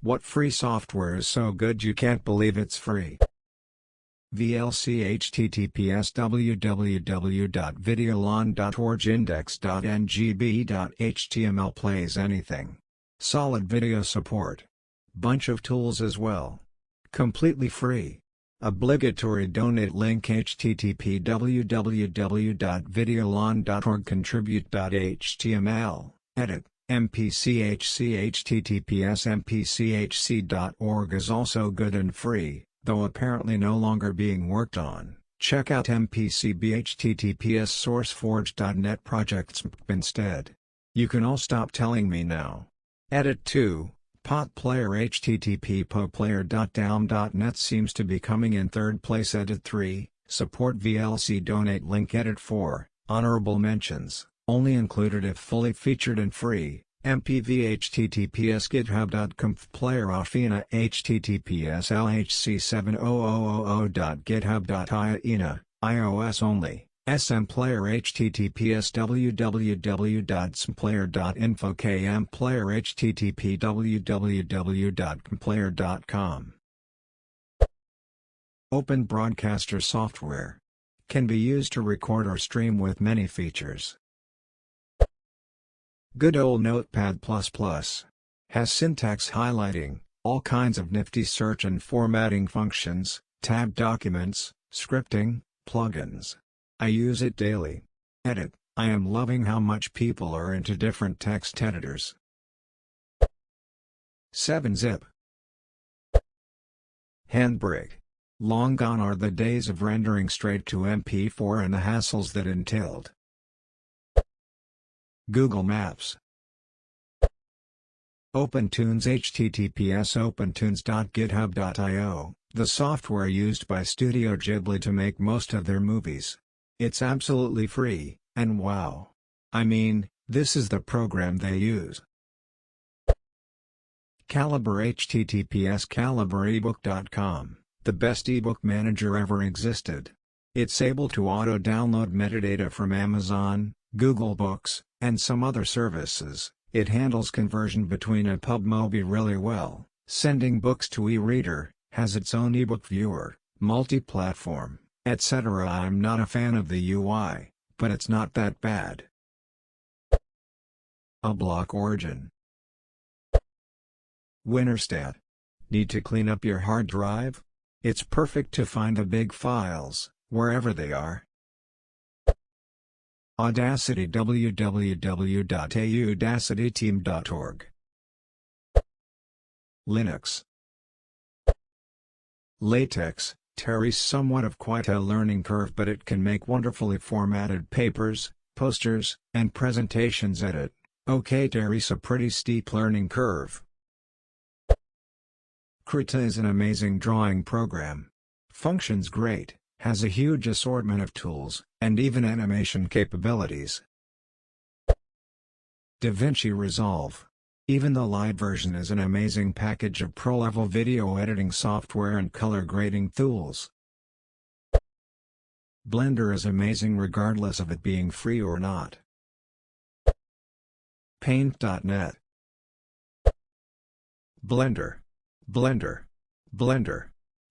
What free software is so good you can't believe it's free? VLC https www.videolon.org index.ngb.html plays anything. Solid video support. Bunch of tools as well. Completely free. Obligatory donate link http www.videolon.org contribute.html, edit, mpchc https mpchc.org is also good and free, though apparently no longer being worked on. Check out mpcb https sourceforge.net projects instead. You can all stop telling me now. Edit 2. Potplayer http poplayer.down.net seems to be coming in third place. Edit 3, support VLC donate link. Edit 4, honorable mentions, only included if fully featured and free. MPV https github.conf player Afina https lhc7000.github.iena, iOS only. SM Player https www.smplayer.info KM Player http www.kmplayer.com. Open Broadcaster software. Can be used to record or stream with many features. Good old Notepad++. Has syntax highlighting, all kinds of nifty search and formatting functions, tabbed documents, scripting, plugins. I use it daily. Edit, I am loving how much people are into different text editors. 7-Zip. Handbrake. Long gone are the days of rendering straight to MP4 and the hassles that entailed. Google Maps. OpenTunes https opentunes.github.io, the software used by Studio Ghibli to make most of their movies. It's absolutely free, and wow. I mean, this is the program they use. Calibre https calibrebook.com, the best ebook manager ever existed. It's able to auto-download metadata from Amazon, Google Books, and some other services. It handles conversion between EPUB MOBI really well, sending books to e-reader, has its own ebook viewer, multi-platform, etc. I'm not a fan of the UI, but it's not that bad. Ablock Origin. Winterstat. Need to clean up your hard drive? It's perfect to find the big files, wherever they are. Audacity www.audacityteam.org. Linux. LaTeX. Terry's somewhat of quite a learning curve, but it can make wonderfully formatted papers, posters, and presentations. Edit. Okay, Terry's a pretty steep learning curve. Krita is an amazing drawing program. Functions great, has a huge assortment of tools, and even animation capabilities. DaVinci Resolve. Even the light version is an amazing package of pro-level video editing software and color grading tools. Blender is amazing regardless of it being free or not. Paint.net. Blender. Blender.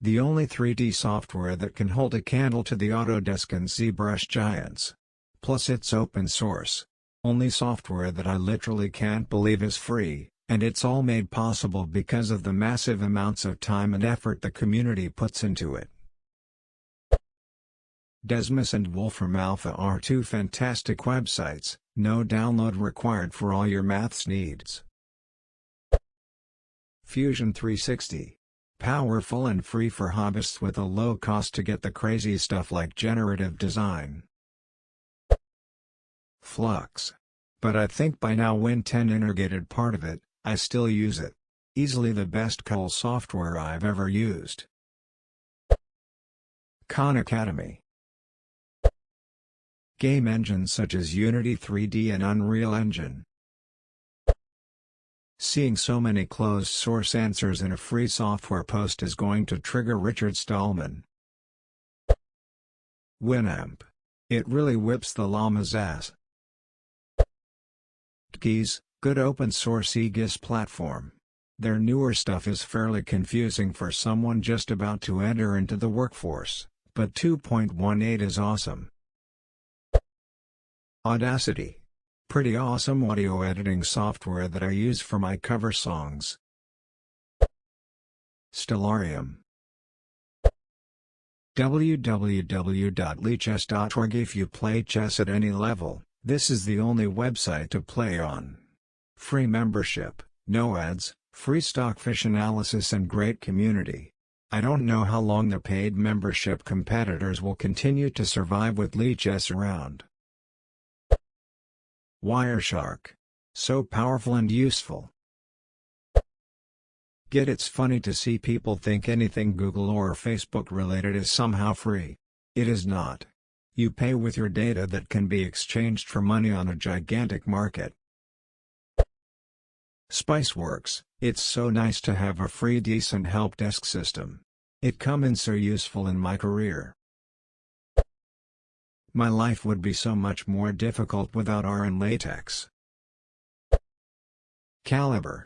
The only 3D software that can hold a candle to the Autodesk and ZBrush giants. Plus it's open source. Only software that I literally can't believe is free, and it's all made possible because of the massive amounts of time and effort the community puts into it. Desmus and Wolfram Alpha are two fantastic websites, no download required for all your maths needs. Fusion 360. Powerful and free for hobbyists with a low cost to get the crazy stuff like generative design. Flux. But I think by now Win 10 integrated part of it, I still use it. Easily the best COL software I've ever used. Khan Academy. Game engines such as Unity 3D and Unreal Engine. Seeing so many closed source answers in a free software post is going to trigger Richard Stallman. Winamp. It really whips the llama's ass. Tkeys, good open source eGIS platform. Their newer stuff is fairly confusing for someone just about to enter into the workforce, but 2.18 is awesome. Audacity. Pretty awesome audio editing software that I use for my cover songs. Stellarium. www.leechess.org. If you play chess at any level, this is the only website to play on. Free membership, no ads, free stockfish analysis and great community. I don't know how long the paid membership competitors will continue to survive with Leechess around. Wireshark. So powerful and useful. It's funny to see people think anything Google or Facebook related is somehow free. It is not. You pay with your data that can be exchanged for money on a gigantic market. Spiceworks. It's so nice to have a free decent help desk system. It come in so useful in my career. My life would be so much more difficult without R and LaTeX. Calibre.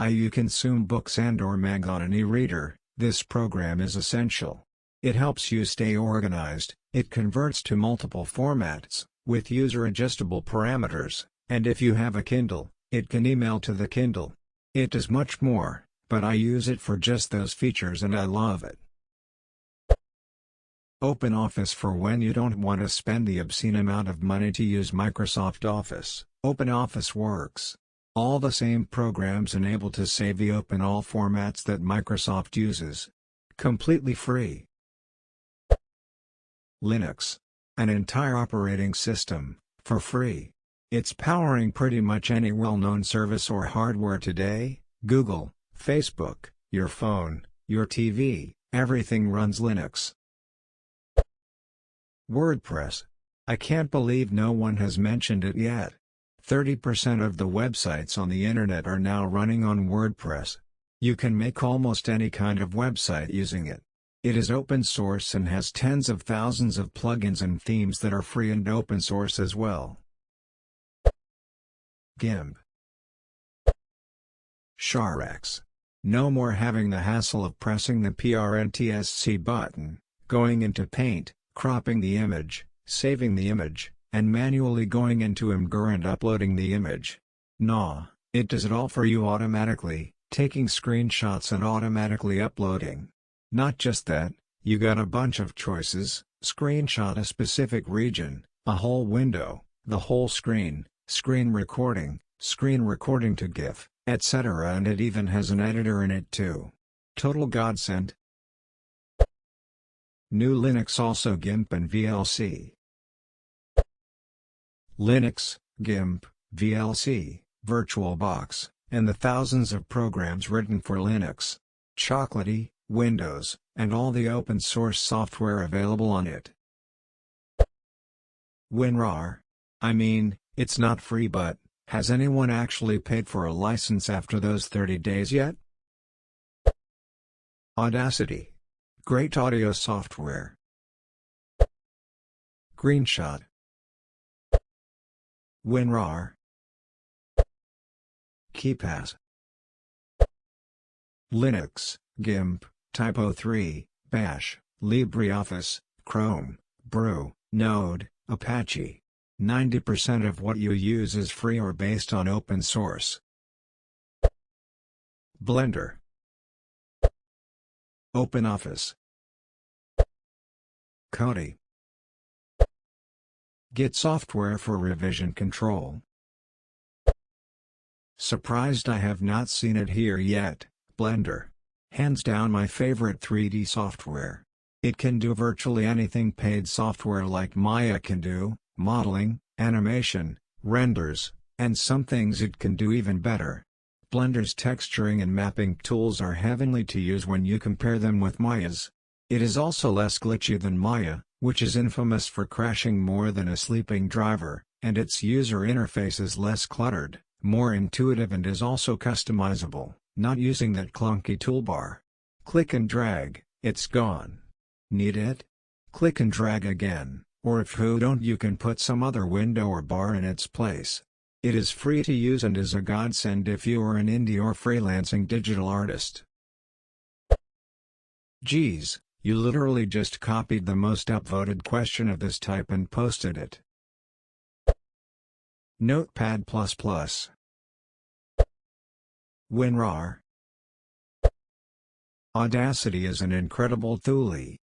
You consume books and/or mag on an e-reader. This program is essential. It helps you stay organized, it converts to multiple formats, with user-adjustable parameters, and if you have a Kindle, it can email to the Kindle. It does much more, but I use it for just those features and I love it. OpenOffice. For when you don't want to spend the obscene amount of money to use Microsoft Office, OpenOffice works. All the same programs enable to save the open all formats that Microsoft uses. Completely free. Linux. An entire operating system, for free. It's powering pretty much any well-known service or hardware today. Google, Facebook, your phone, your TV, everything runs Linux. WordPress. I can't believe no one has mentioned it yet. 30% of the websites on the internet are now running on WordPress. You can make almost any kind of website using it. It is open source and has tens of thousands of plugins and themes that are free and open source as well. GIMP. ShareAlike. No more having the hassle of pressing the PRNTSC button, going into Paint, cropping the image, saving the image, and manually going into Imgur and uploading the image. Nah, it does it all for you automatically, taking screenshots and automatically uploading. Not just that, you got a bunch of choices: screenshot a specific region, a whole window, the whole screen, screen recording to GIF, etc. And it even has an editor in it too. Total godsend. New Linux. Also GIMP and VLC. Linux, GIMP, VLC, VirtualBox, and the thousands of programs written for Linux, Chocolatey, Windows, and all the open source software available on it. WinRAR. I mean, it's not free, but has anyone actually paid for a license after those 30 days yet? Audacity. Great audio software. Greenshot. WinRAR. KeePass. Linux, GIMP, Typo3, Bash, LibreOffice, Chrome, Brew, Node, Apache. 90% of what you use is free or based on open source. Blender. OpenOffice. Kodi. Git software for revision control. Surprised I have not seen it here yet. Blender. Hands down my favorite 3D software. It can do virtually anything paid software like Maya can do: modeling, animation, renders, and some things it can do even better. Blender's texturing and mapping tools are heavenly to use when you compare them with Maya's. It is also less glitchy than Maya, which is infamous for crashing more than a sleeping driver, and its user interface is less cluttered, more intuitive, and is also customizable, not using that clunky toolbar. Click and drag, it's gone. Need it? Click and drag again, or if you don't, you can put some other window or bar in its place. It is free to use and is a godsend if you are an indie or freelancing digital artist. Geez, you literally just copied the most upvoted question of this type and posted it. Notepad++. WinRAR. Audacity is an incredible tool.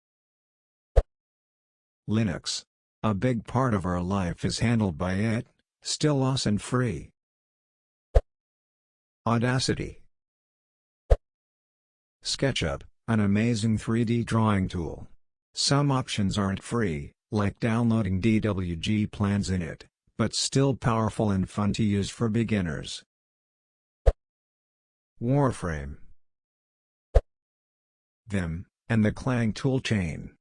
Linux. A big part of our life is handled by it, still awesome and free. Audacity. SketchUp, an amazing 3D drawing tool. Some options aren't free, like downloading DWG plans in it, but still powerful and fun to use for beginners. Warframe. Vim, and the Clang toolchain.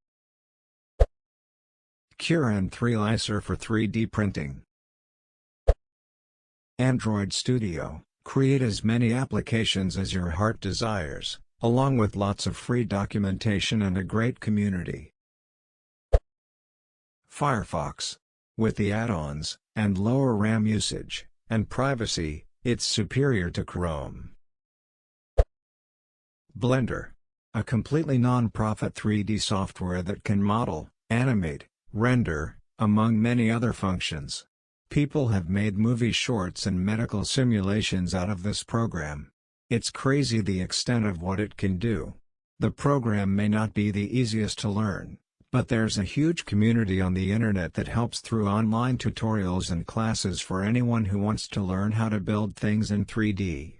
Cura and 3Licer for 3D printing. Android Studio, create as many applications as your heart desires, along with lots of free documentation and a great community. Firefox. With the add-ons, and lower RAM usage, and privacy, it's superior to Chrome. Blender. A completely non-profit 3D software that can model, animate, render, among many other functions. People have made movie shorts and medical simulations out of this program. It's crazy the extent of what it can do. The program may not be the easiest to learn, but there's a huge community on the internet that helps through online tutorials and classes for anyone who wants to learn how to build things in 3D.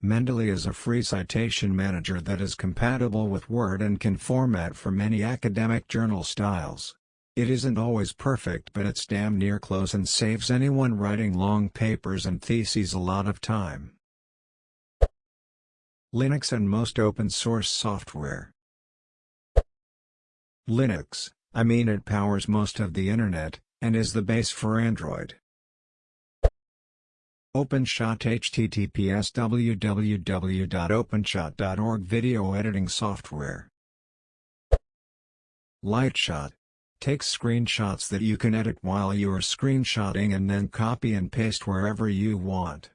Mendeley is a free citation manager that is compatible with Word and can format for many academic journal styles. It isn't always perfect, but it's damn near close and saves anyone writing long papers and theses a lot of time. Linux and most open source software. Linux, it powers most of the internet, and is the base for Android. OpenShot https www.openshot.org video editing software. Lightshot. Takes screenshots that you can edit while you are screenshotting and then copy and paste wherever you want.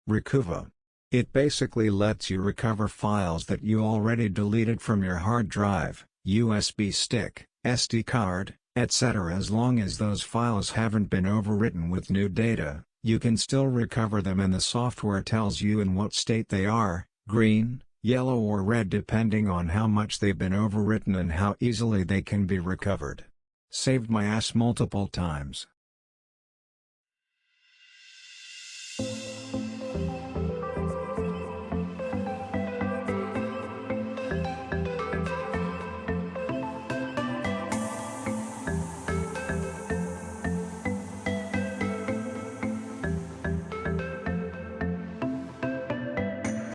Recuva. It basically lets you recover files that you already deleted from your hard drive, USB stick, SD card, etc. As long as those files haven't been overwritten with new data, you can still recover them and the software tells you in what state they are, green, yellow or red depending on how much they've been overwritten and how easily they can be recovered. Saved my ass multiple times.